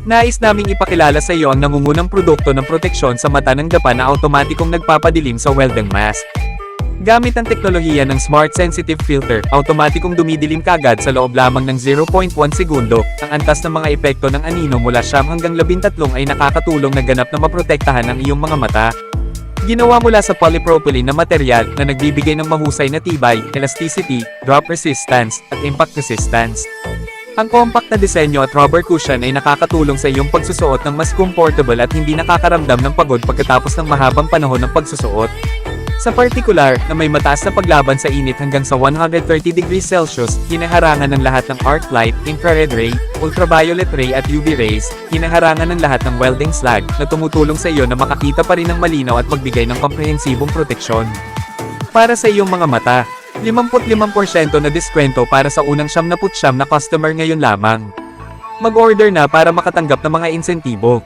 Nais naming ipakilala sa iyo ang nangungunang produkto ng proteksyon sa mata ng dapa na automatikong nagpapadilim sa welding mask. Gamit ang teknolohiya ng Smart Sensitive Filter, automatikong dumidilim kagad sa loob lamang ng 0.1 segundo. Ang antas ng mga epekto ng anino mula 9 hanggang 13 ay nakakatulong na ganap na maprotektahan ang iyong mga mata. Ginawa mula sa polypropylene na material na nagbibigay ng mahusay na tibay, elasticity, drop resistance, at impact resistance. Ang compact na disenyo at rubber cushion ay nakakatulong sa iyong pagsusuot ng mas comfortable at hindi nakakaramdam ng pagod pagkatapos ng mahabang panahon ng pagsusuot. Sa partikular, na may mataas na paglaban sa init hanggang sa 130 degrees Celsius, hinaharangan ng lahat ng arc light, infrared ray, ultraviolet ray at UV rays, hinaharangan ng lahat ng welding slag, na tumutulong sa iyo na makakita pa rin ng malinaw at magbigay ng komprehensibong proteksyon. Para sa iyong mga mata, 55% na diskwento para sa unang 79 na customer ngayon lamang. Mag-order na para makatanggap ng mga insentibo.